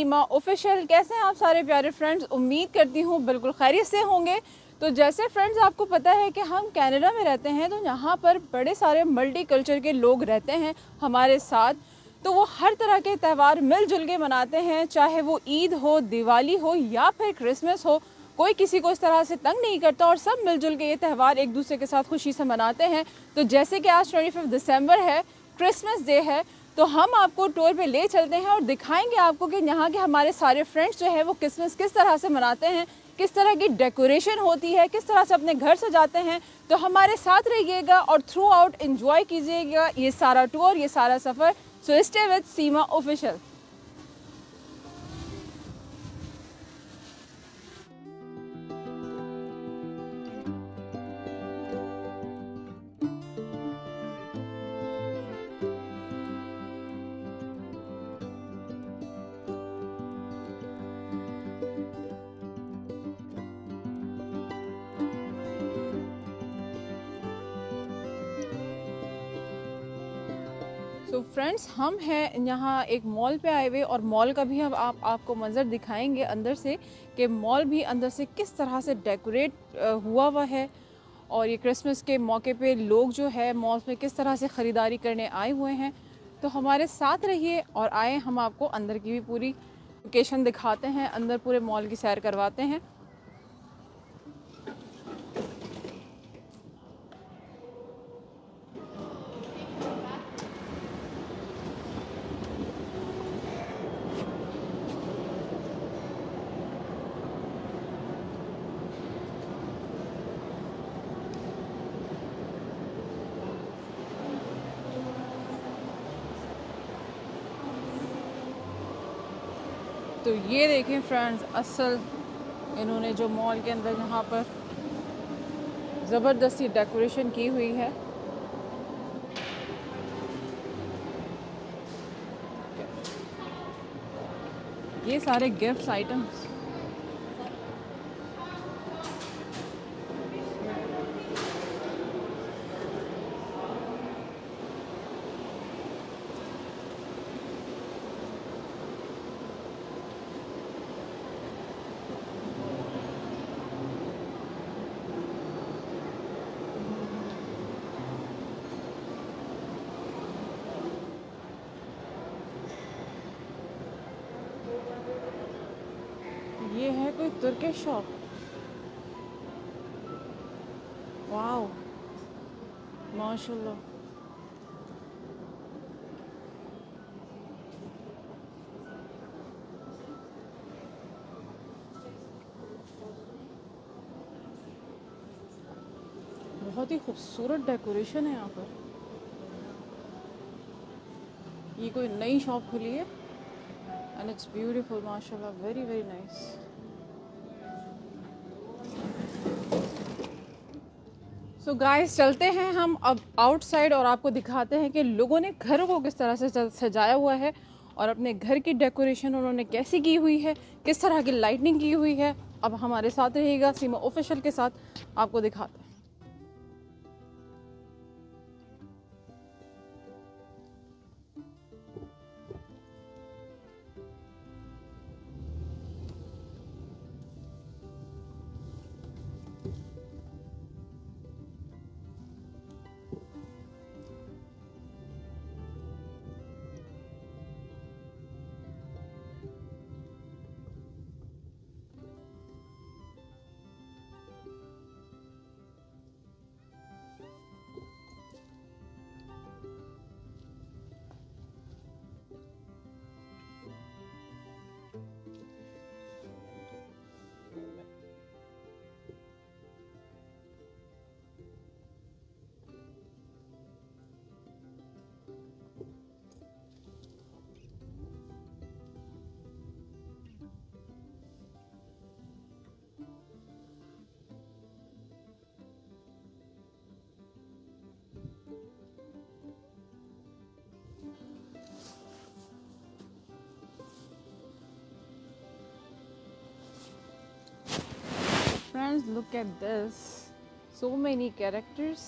सीमा official. कैसे हैं आप सारे प्यारे फ्रेंड्स? उम्मीद करती हूँ बिल्कुल खैरियत से होंगे। तो जैसे फ्रेंड्स आपको पता है कि हम कनाडा में रहते हैं, तो यहाँ पर बड़े सारे मल्टी कल्चर के लोग रहते हैं हमारे साथ। तो वो हर तरह के त्यौहार मिलजुल के मनाते हैं, चाहे वो ईद हो, दिवाली हो या फिर क्रिसमस हो। कोई किसी को इस तरह से तंग नहीं करता और सब मिलजुल के ये त्यौहार एक दूसरे के साथ खुशी से मनाते हैं। तो जैसे कि आज 25 दिसंबर है, क्रिसमस डे है, तो हम आपको टूर पे ले चलते हैं और दिखाएंगे आपको कि यहाँ के हमारे सारे फ्रेंड्स जो है वो क्रिसमस किस तरह से मनाते हैं, किस तरह की डेकोरेशन होती है, किस तरह से अपने घर सजाते हैं। तो हमारे साथ रहिएगा और थ्रू आउट एंजॉय कीजिएगा ये सारा टूर, ये सारा सफ़र। So stay with Seema official. तो फ्रेंड्स हम हैं यहाँ एक मॉल पे आए हुए और मॉल का भी हम आपको मंजर दिखाएंगे अंदर से कि मॉल भी अंदर से किस तरह से डेकोरेट हुआ है। और ये क्रिसमस के मौके पे लोग जो है मॉल्स में किस तरह से ख़रीदारी करने आए हुए हैं। तो हमारे साथ रहिए और आए, हम आपको अंदर की भी पूरी लोकेशन दिखाते हैं, अंदर पूरे मॉल की सैर करवाते हैं। तो ये देखें फ्रेंड्स, असल इन्होंने जो मॉल के अंदर यहाँ पर ज़बरदस्ती डेकोरेशन की हुई है। ये सारे गिफ्ट्स आइटम्स। ये है कोई तुर्किश शॉप। वाओ, माशाल्लाह। बहुत ही खूबसूरत डेकोरेशन है यहाँ पर। ये कोई नई शॉप खुली है एंड इट्स ब्यूटीफुल माशाल्लाह, very very nice. So guys चलते हैं हम अब आउटसाइड और आपको दिखाते हैं कि लोगों ने घरों को किस तरह से सजाया हुआ है और अपने घर की डेकोरेशन उन्होंने कैसी की हुई है, किस तरह की लाइटनिंग की हुई है। अब हमारे साथ रहिएगा, सीमा ऑफिशियल के साथ आपको दिखाते हैं। Friends, look at this. So many characters.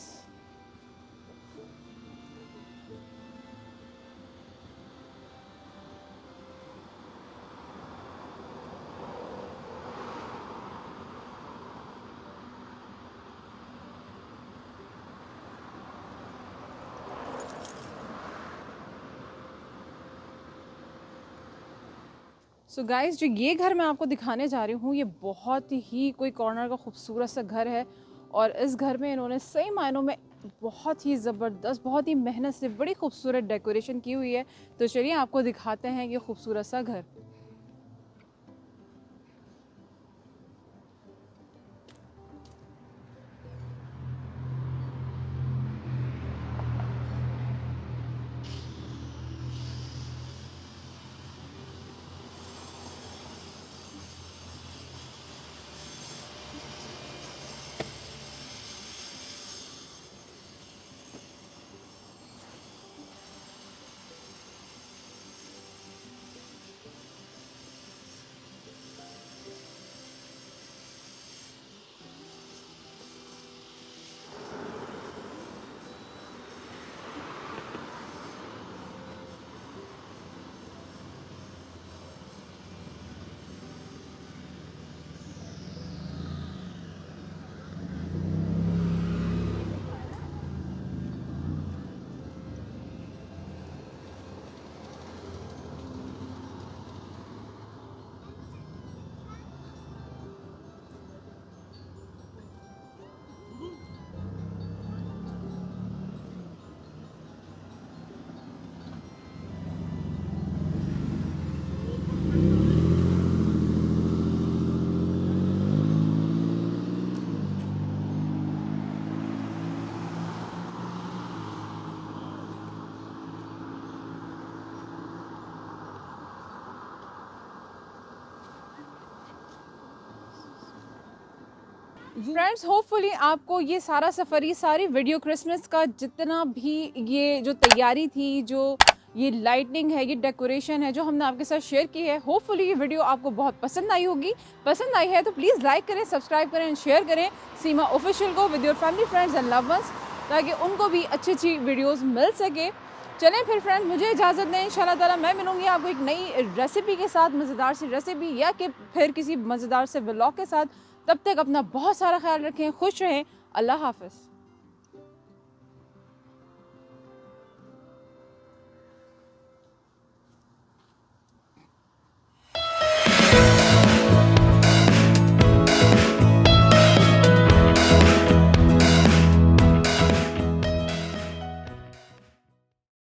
So guys, जो ये घर मैं आपको दिखाने जा रही हूँ, ये बहुत ही कोई कॉर्नर का खूबसूरत सा घर है। और इस घर में इन्होंने सही मायनों में बहुत ही ज़बरदस्त, बहुत ही मेहनत से बड़ी खूबसूरत डेकोरेशन की हुई है। तो चलिए आपको दिखाते हैं ये खूबसूरत सा घर। फ्रेंड्स, होपफुली आपको ये सारा सफ़र, ये सारी वीडियो, क्रिसमस का जितना भी ये जो तैयारी थी, जो ये लाइटनिंग है, ये डेकोरेशन है जो हमने आपके साथ शेयर की है, होपफुली ये वीडियो आपको बहुत पसंद आई होगी। पसंद आई है तो प्लीज़ लाइक करें, सब्सक्राइब करें, शेयर करें सीमा ऑफिशियल को with your family, friends and love ones, ताकि उनको भी अच्छी अच्छी वीडियोज़ मिल सके। चलें फिर फ्रेंड्स, मुझे इजाज़त दें। इंशाल्लाह ताला मैं मिलूँगी आपको एक नई रेसिपी के साथ, मज़ेदार सी रेसिपी, या कि फिर किसी मज़ेदार से व्लॉग के साथ। तब तक अपना बहुत सारा ख्याल रखें, खुश रहें। अल्लाह हाफ़िज़।